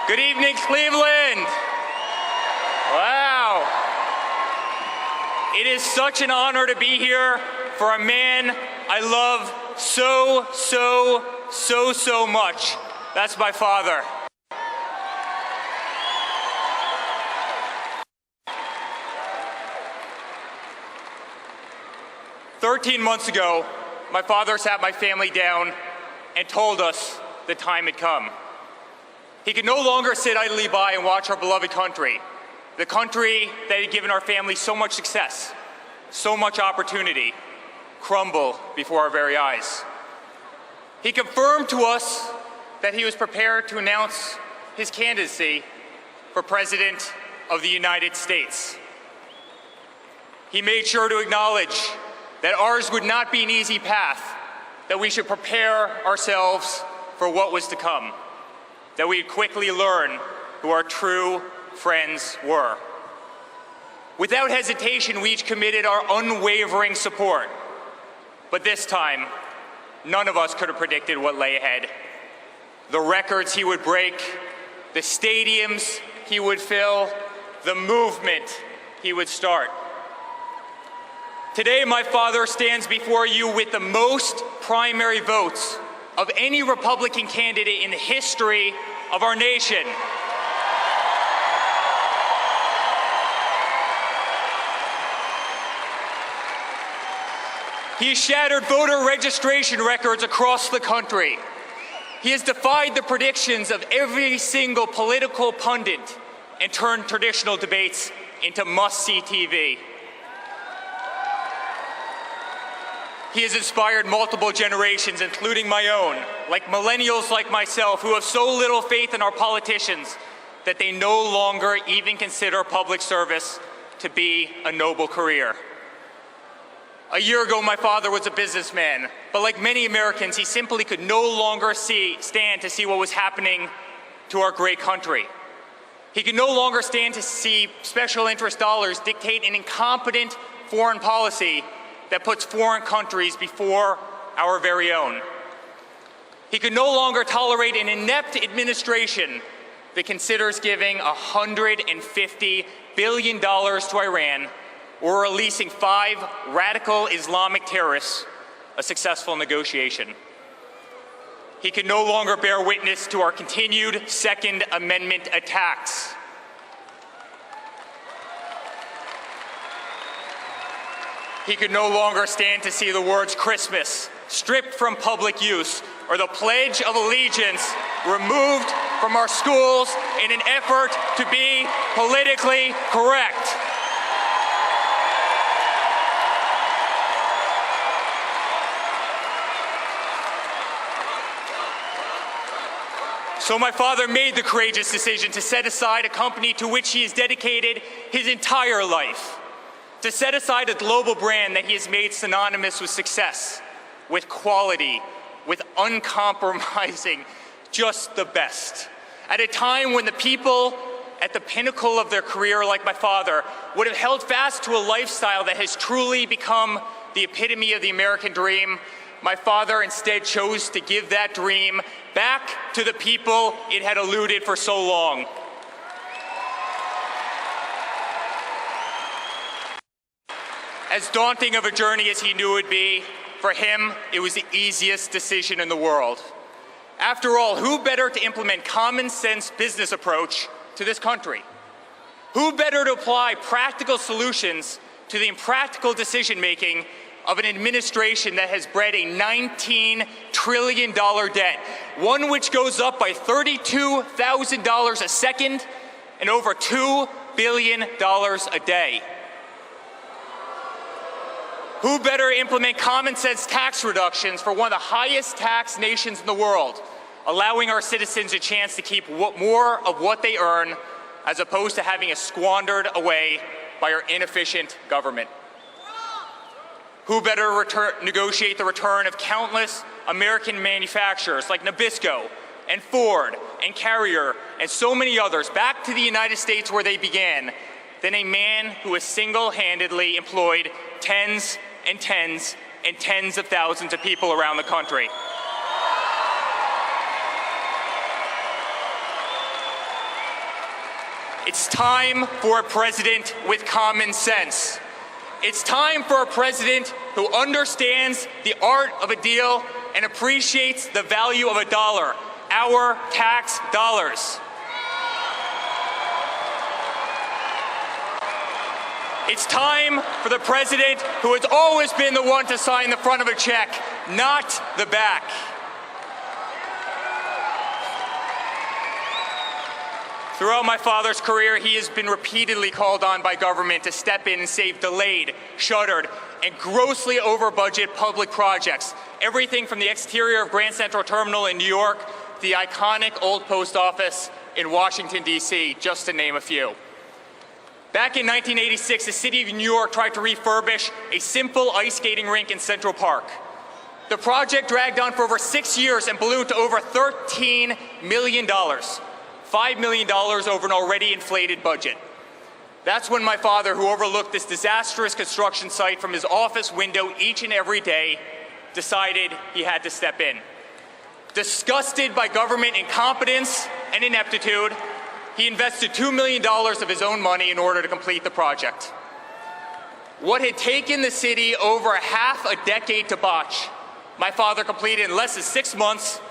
Good evening, Cleveland. Wow. It is such an honor to be here for a man I love so much. That's my father. "13 months ago, my father sat my family down and told us the time had come. He could no longer sit idly by and watch our beloved country, the country that had given our family so much success, so much opportunity, crumble before our very eyes. He confirmed to us that he was prepared to announce his candidacy for President of the United States. He made sure to acknowledge that ours would not be an easy path, that we should prepare ourselves for what was to come, that we'd quickly learn who our true friends were. Without hesitation, we each committed our unwavering support. But this time, none of us could have predicted what lay ahead. The records he would break, the stadiums he would fill, the movement he would start. Today, my father stands before you with the most primary votes of any Republican candidate in the history of our nation. He has shattered voter registration records across the country. He has defied the predictions of every single political pundit and turned traditional debates into must-see TV. He has inspired multiple generations, including my own, like millennials like myself, who have so little faith in our politicians that they no longer even consider public service to be a noble career. A year ago, my father was a businessman, but like many Americans, he simply could no longer stand to see what was happening to our great country. He could no longer stand to see special interest dollars dictate an incompetent foreign policy that puts foreign countries before our very own. He could no longer tolerate an inept administration that considers giving $150 billion to Iran or releasing 5 radical Islamic terrorists a successful negotiation. He could no longer bear witness to our continued Second Amendment attacks. He could no longer stand to see the words Christmas stripped from public use or the Pledge of Allegiance removed from our schools in an effort to be politically correct. So my father made the courageous decision to set aside a company to which he has dedicated his entire life, to set aside a global brand that he has made synonymous with success, with quality, with uncompromising, just the best. At a time when the people at the pinnacle of their career, like my father, would have held fast to a lifestyle that has truly become the epitome of the American dream, my father instead chose to give that dream back to the people it had eluded for so long. As daunting of a journey as he knew it would be, for him, it was the easiest decision in the world. After all, who better to implement common sense business approach to this country? Who better to apply practical solutions to the impractical decision-making of an administration that has bred a $19 trillion debt, one which goes up by $32,000 a second and over $2 billion a day? Who better implement common sense tax reductions for one of the highest taxed nations in the world, allowing our citizens a chance to keep more of what they earn as opposed to having it squandered away by our inefficient government? Who better negotiate the return of countless American manufacturers like Nabisco and Ford and Carrier and so many others back to the United States where they began than a man who has single-handedly employed tens and tens and tens of thousands of people around the country? It's time for a president with common sense. It's time for a president who understands the art of a deal and appreciates the value of a dollar, our tax dollars. It's time for the president who has always been the one to sign the front of a check, not the back. Throughout my father's career, he has been repeatedly called on by government to step in and save delayed, shuttered, and grossly over-budget public projects. Everything from the exterior of Grand Central Terminal in New York to the iconic old post office in Washington, D.C., just to name a few. Back in 1986, the city of New York tried to refurbish a simple ice skating rink in Central Park. The project dragged on for over 6 years and ballooned to over $13 million. $5 million over an already inflated budget. That's when my father, who overlooked this disastrous construction site from his office window each and every day, decided he had to step in. Disgusted by government incompetence and ineptitude, he invested $2 million of his own money in order to complete the project. What had taken the city over half a decade to botch, my father completed in less than 6 months,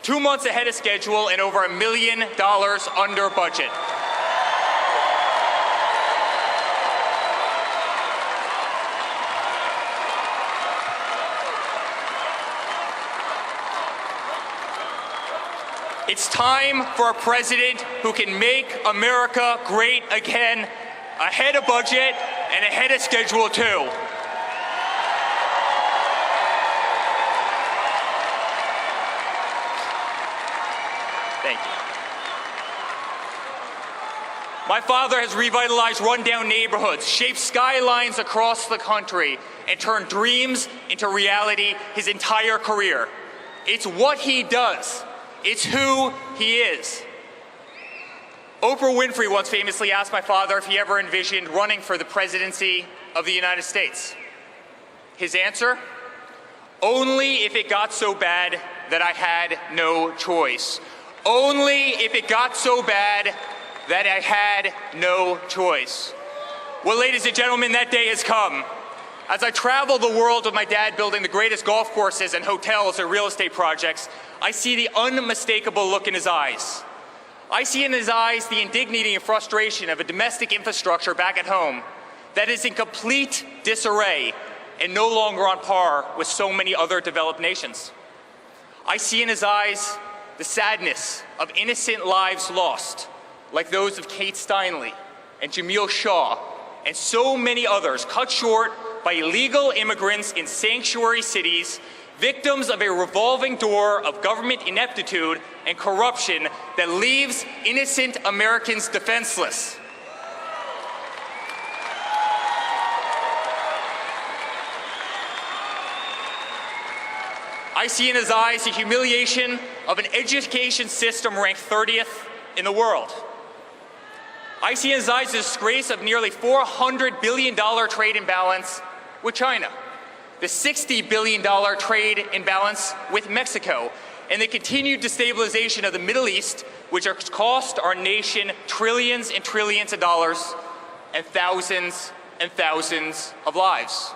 2 months ahead of schedule, and over $1 million under budget. It's time for a president who can make America great again, ahead of budget and ahead of schedule too. Thank you. My father has revitalized rundown neighborhoods, shaped skylines across the country, and turned dreams into reality his entire career. It's what he does. It's who he is. Oprah Winfrey once famously asked my father if he ever envisioned running for the presidency of the United States. His answer? Only if it got so bad that I had no choice. Only if it got so bad that I had no choice. Well, ladies and gentlemen, that day has come. As I travel the world with my dad building the greatest golf courses and hotels and real estate projects, I see the unmistakable look in his eyes. I see in his eyes the indignity and frustration of a domestic infrastructure back at home that is in complete disarray and no longer on par with so many other developed nations. I see in his eyes the sadness of innocent lives lost, like those of Kate Steinle and Jamil Shaw and so many others, cut short by illegal immigrants in sanctuary cities, victims of a revolving door of government ineptitude and corruption that leaves innocent Americans defenseless. I see in his eyes the humiliation of an education system ranked 30th in the world. I see in his eyes the disgrace of nearly $400 billion trade imbalance with China, the $60 billion trade imbalance with Mexico, and the continued destabilization of the Middle East, which has cost our nation trillions and trillions of dollars and thousands of lives.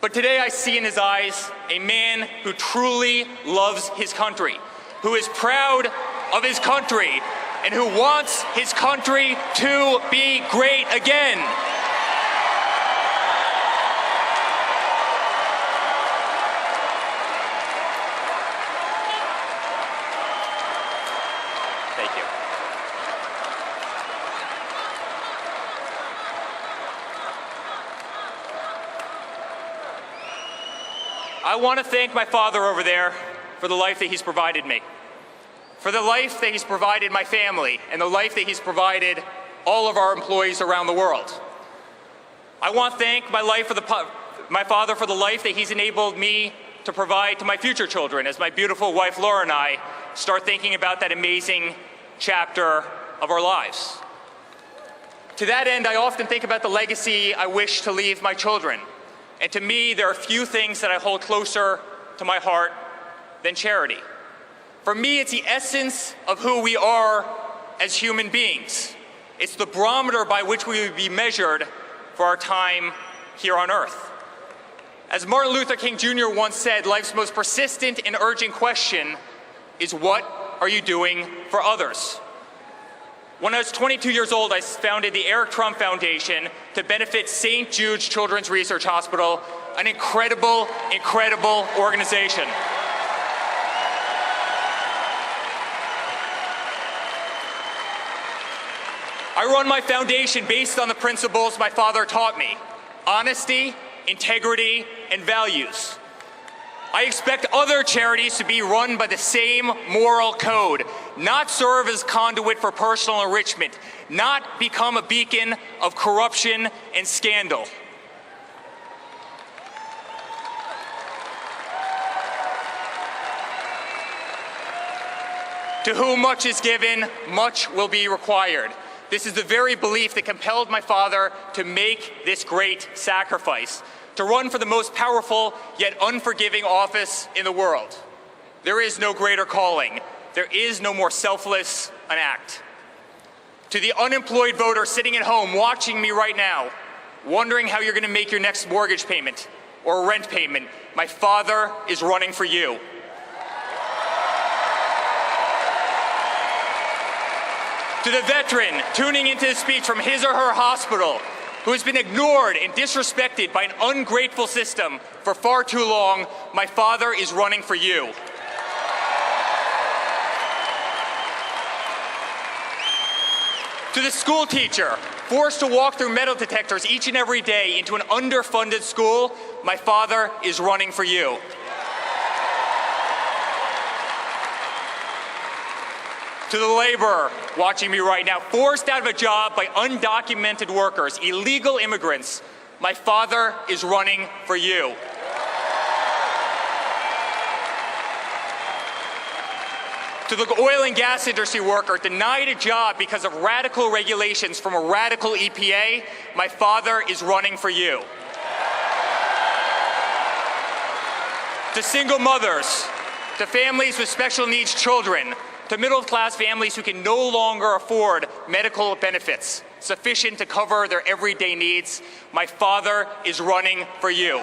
But today I see in his eyes a man who truly loves his country, who is proud of his country, and who wants his country to be great again. Thank you. I want to thank my father over there for the life that he's provided me, for the life that he's provided my family, and the life that he's provided all of our employees around the world. I want to thank my father for the life that he's enabled me to provide to my future children as my beautiful wife Laura and I start thinking about that amazing chapter of our lives. To that end, I often think about the legacy I wish to leave my children. And to me, there are few things that I hold closer to my heart than charity. For me, it's the essence of who we are as human beings. It's the barometer by which we will be measured for our time here on earth. As Martin Luther King Jr. once said, life's most persistent and urgent question is, what are you doing for others? When I was 22 years old, I founded the Eric Trump Foundation to benefit St. Jude's Children's Research Hospital, an incredible, incredible organization. I run my foundation based on the principles my father taught me: honesty, integrity, and values. I expect other charities to be run by the same moral code, not serve as conduit for personal enrichment, not become a beacon of corruption and scandal. To whom much is given, much will be required. This is the very belief that compelled my father to make this great sacrifice, to run for the most powerful yet unforgiving office in the world. There is no greater calling. There is no more selfless an act. To the unemployed voter sitting at home watching me right now, wondering how you're going to make your next mortgage payment or rent payment, my father is running for you. To the veteran tuning into this speech from his or her hospital, who has been ignored and disrespected by an ungrateful system for far too long, my father is running for you. To the school teacher forced to walk through metal detectors each and every day into an underfunded school, my father is running for you. To the laborer watching me right now, forced out of a job by undocumented workers, illegal immigrants, my father is running for you. To the oil and gas industry worker denied a job because of radical regulations from a radical EPA, my father is running for you. To single mothers, to families with special needs children, to middle-class families who can no longer afford medical benefits sufficient to cover their everyday needs, my father is running for you.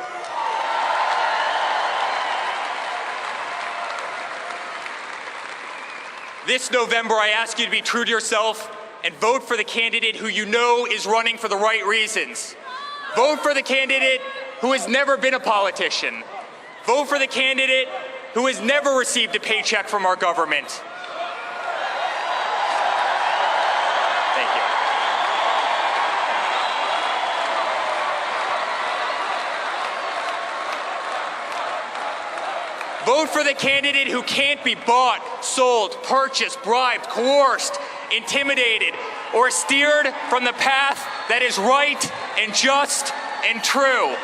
This November, I ask you to be true to yourself and vote for the candidate who you know is running for the right reasons. Vote for the candidate who has never been a politician. Vote for the candidate who has never received a paycheck from our government. Vote for the candidate who can't be bought, sold, purchased, bribed, coerced, intimidated, or steered from the path that is right and just and true.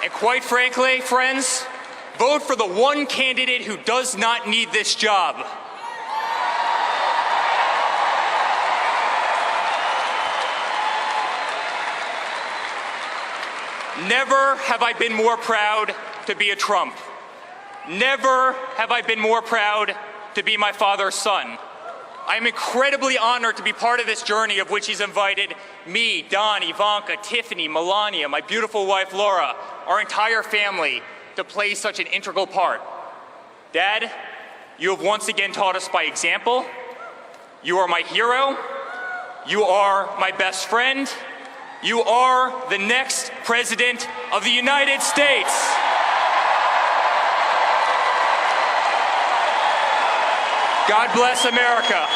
And quite frankly, friends, vote for the one candidate who does not need this job. Never have I been more proud to be a Trump. Never have I been more proud to be my father's son. I am incredibly honored to be part of this journey of which he's invited me, Don, Ivanka, Tiffany, Melania, my beautiful wife Laura, our entire family to play such an integral part. Dad, you have once again taught us by example. You are my hero. You are my best friend. You are the next President of the United States. God bless America.